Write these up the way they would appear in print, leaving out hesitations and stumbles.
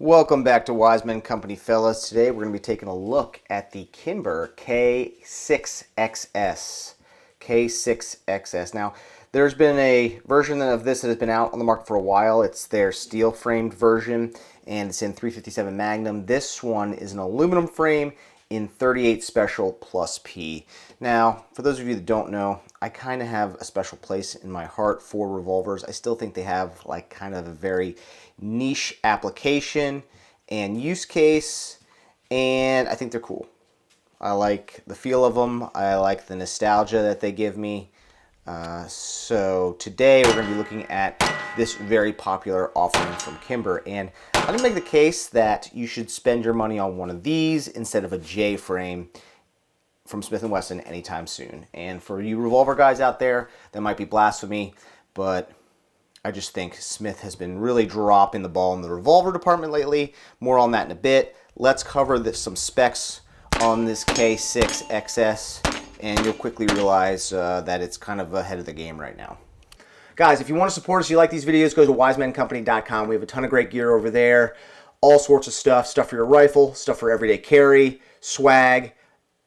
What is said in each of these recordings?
Welcome back to Wise Men Company, fellas. Today we're going to be taking a look at the Kimber K6XS. K6XS. Now, there's been a version of this that has been out on the market for a while. It's their steel framed version, and it's in 357 Magnum. This one is an aluminum frame in 38 Special plus P. Now, for those of you that don't know, I kind of have a special place in my heart for revolvers. I still think they have like kind of a very niche application and use case, and I think they're cool. I like the feel of them. I like the nostalgia that they give me. So today we're going to be looking at this very popular offering from Kimber, and I'm going to make the case that you should spend your money on one of these instead of a J-frame from Smith & Wesson anytime soon. And for you revolver guys out there, that might be blasphemy, but I just think Smith has been really dropping the ball in the revolver department lately. More on that in a bit. Let's cover some specs on this K6XS, and you'll quickly realize that it's kind of ahead of the game right now. Guys, if you want to support us, you like these videos, go to wisemencompany.com. We have a ton of great gear over there. All sorts of stuff for your rifle, stuff for everyday carry, swag.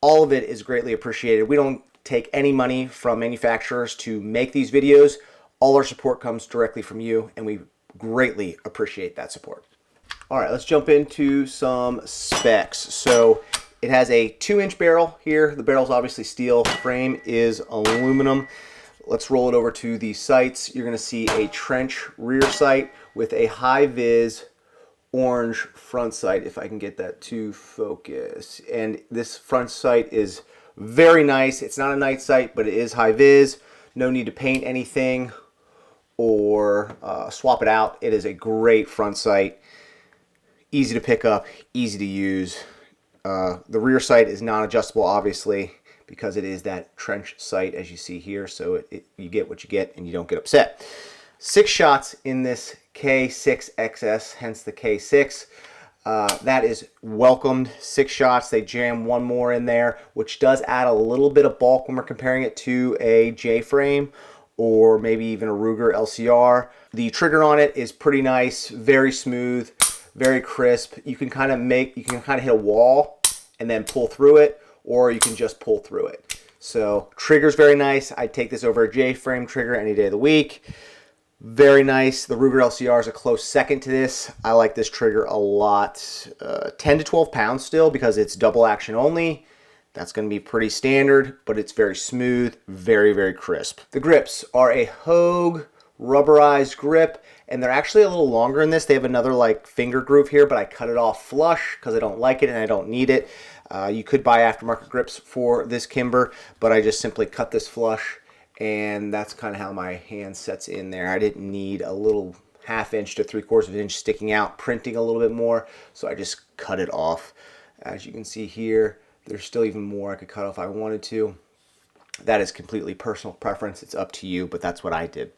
All of it is greatly appreciated. We don't take any money from manufacturers to make these videos. All our support comes directly from you, and we greatly appreciate that support. All right, let's jump into some specs. So it has a 2-inch barrel here. The barrel's obviously steel. Frame is aluminum. Let's roll it over to the sights. You're going to see a trench rear sight with a high-vis orange front sight, if I can get that to focus. And this front sight is very nice. It's not a night sight, but it is high-vis. No need to paint anything or swap it out. It is a great front sight. Easy to pick up, easy to use. The rear sight is non-adjustable, obviously, because it is that trench sight, as you see here. So you get what you get, and you don't get upset. 6 shots in this K6XS, hence the K6. That is welcomed. 6 shots. They jam one more in there, which does add a little bit of bulk when we're comparing it to a J-frame or maybe even a Ruger LCR. The trigger on it is pretty nice, very smooth, very crisp. You can kind of hit a wall and then pull through it, or you can just pull through it. So trigger's very nice. I'd take this over a J-frame trigger any day of the week. Very nice. The Ruger LCR is a close second to this. I like this trigger a lot. 10 to 12 pounds still because it's double action only. That's going to be pretty standard, but it's very smooth, very, very crisp. The grips are a Hogue rubberized grip, and they're actually a little longer in this. They have another like finger groove here, but I cut it off flush because I don't like it and I don't need it. You could buy aftermarket grips for this Kimber, but I just simply cut this flush, and that's kind of how my hand sets in there. I didn't need a little 1/2 inch to 3/4 inch sticking out, printing a little bit more, so I just cut it off. As you can see here, there's still even more I could cut off if I wanted to. That is completely personal preference. It's up to you, but that's what I did.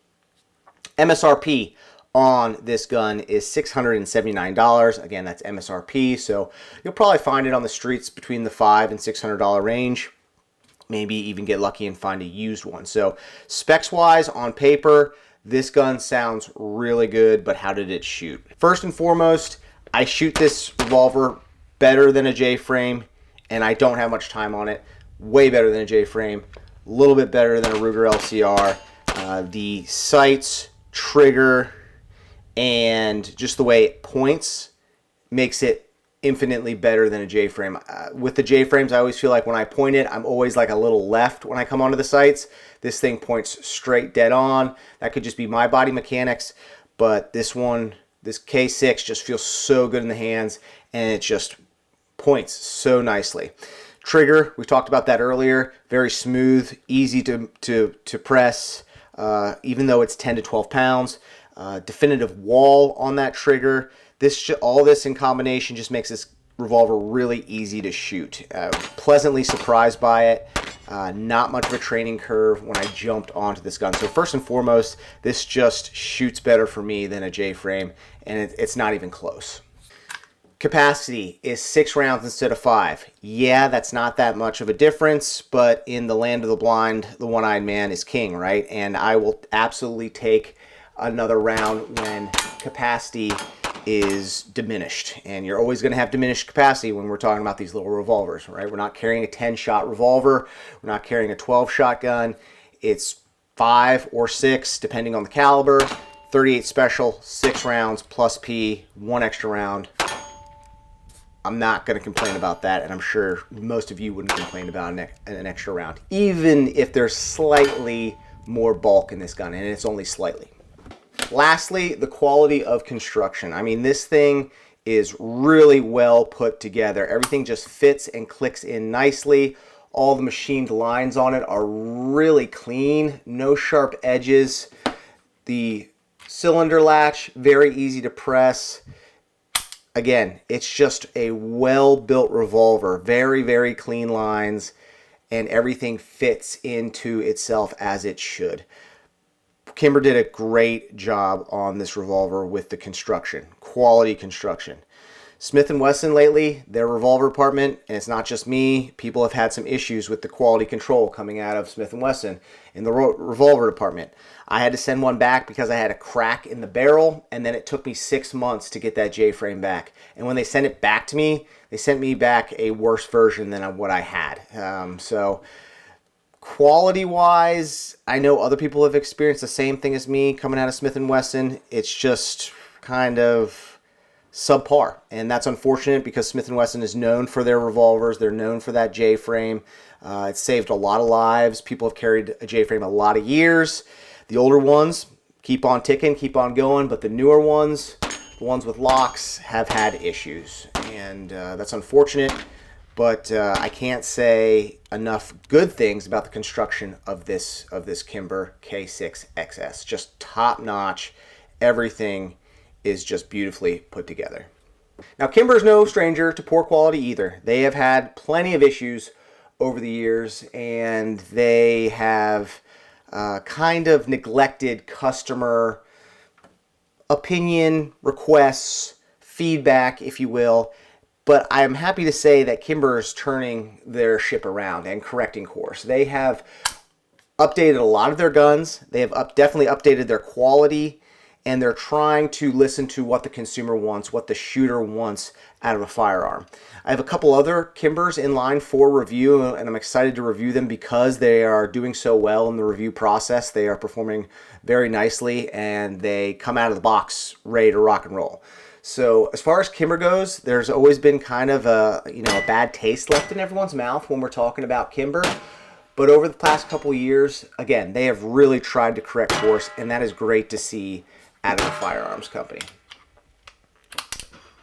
MSRP on this gun is $679. Again, that's MSRP, so you'll probably find it on the streets between the $500 and $600 range. Maybe even get lucky and find a used one. So specs-wise, on paper, this gun sounds really good, but how did it shoot? First and foremost, I shoot this revolver better than a J-frame, and I don't have much time on it. Way better than a J-frame, a little bit better than a Ruger LCR. The sights, trigger, and just the way it points makes it infinitely better than a J-frame. With the J-frames, I always feel like when I point it, I'm always like a little left when I come onto the sights. This thing points straight dead on. That could just be my body mechanics, but this one, this K6 just feels so good in the hands, and it just points so nicely. Trigger, we talked about that earlier. Very smooth, easy to press, even though it's 10 to 12 pounds. Definitive wall on that trigger. All this in combination just makes this revolver really easy to shoot. Pleasantly surprised by it. Not much of a training curve when I jumped onto this gun. So first and foremost, this just shoots better for me than a J-frame, and it's not even close. Capacity is 6 rounds instead of 5. Yeah, that's not that much of a difference, but in the land of the blind, the one-eyed man is king, right? And I will absolutely take another round when capacity is diminished, and you're always going to have diminished capacity when we're talking about these little revolvers, right? We're not carrying a 10-shot revolver, we're not carrying a 12-shot gun. It's 5 or 6 depending on the caliber. 38 special, 6 rounds plus P, 1 extra round. I'm not going to complain about that, and I'm sure most of you wouldn't complain about an extra round, even if there's slightly more bulk in this gun, and it's only slightly. Lastly, the quality of construction. I mean, this thing is really well put together. Everything just fits and clicks in nicely. All the machined lines on it are really clean, no sharp edges. The cylinder latch, very easy to press. Again, it's just a well-built revolver. Very, very clean lines, and everything fits into itself as it should. Kimber did a great job on this revolver with the construction, quality construction. Smith & Wesson lately, their revolver department, and it's not just me, people have had some issues with the quality control coming out of Smith & Wesson in the revolver department. I had to send one back because I had a crack in the barrel, and then it took me 6 months to get that J-frame back. And when they sent it back to me, they sent me back a worse version than what I had. So quality-wise, I know other people have experienced the same thing as me coming out of Smith & Wesson. It's just kind of subpar, and that's unfortunate because Smith & Wesson is known for their revolvers. They're known for that J-frame. It's saved a lot of lives. People have carried a J-frame a lot of years. The older ones keep on ticking, keep on going, but the newer ones, the ones with locks, have had issues, and that's unfortunate. But I can't say enough good things about the construction of this Kimber K6XS. Just top notch. Everything is just beautifully put together. Now, Kimber is no stranger to poor quality either. They have had plenty of issues over the years, and they have kind of neglected customer opinion, requests, feedback, if you will. But I am happy to say that Kimber is turning their ship around and correcting course. They have updated a lot of their guns. They have definitely updated their quality, and they're trying to listen to what the consumer wants, what the shooter wants out of a firearm. I have a couple other Kimbers in line for review, and I'm excited to review them because they are doing so well in the review process. They are performing very nicely, and they come out of the box ready to rock and roll. So as far as Kimber goes, there's always been kind of a bad taste left in everyone's mouth when we're talking about Kimber. But over the past couple years, again, they have really tried to correct course, and that is great to see out of a firearms company.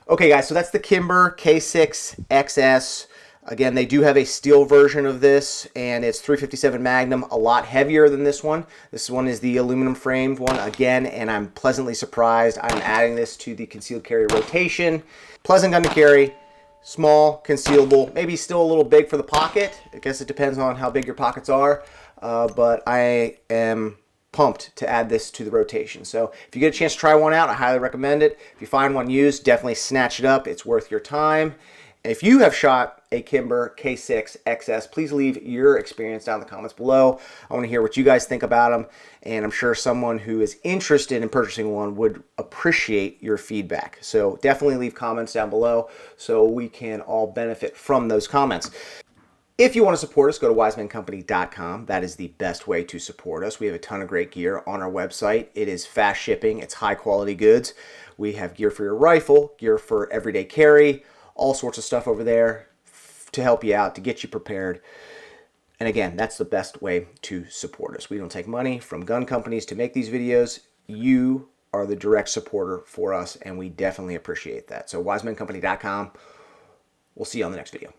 Okay, guys, so that's the Kimber K6XS. Again, they do have a steel version of this, and it's 357 Magnum, a lot heavier than this one. This one is the aluminum framed one again, and I'm pleasantly surprised. I'm adding this to the concealed carry rotation. Pleasant gun to carry, small, concealable, maybe still a little big for the pocket. I guess it depends on how big your pockets are, but I am pumped to add this to the rotation. So if you get a chance to try one out, I highly recommend it. If you find one used, definitely snatch it up. It's worth your time. And if you have shot a Kimber K6XS, please leave your experience down in the comments below. I want to hear what you guys think about them, and I'm sure someone who is interested in purchasing one would appreciate your feedback. So definitely leave comments down below so we can all benefit from those comments. If you want to support us, go to wisemancompany.com. That is the best way to support us. We have a ton of great gear on our website. It is fast shipping. It's high quality goods. We have gear for your rifle, gear for everyday carry, all sorts of stuff over there to help you out, to get you prepared. And again, that's the best way to support us. We don't take money from gun companies to make these videos. You are the direct supporter for us, and we definitely appreciate that. So wisemancompany.com. We'll see you on the next video.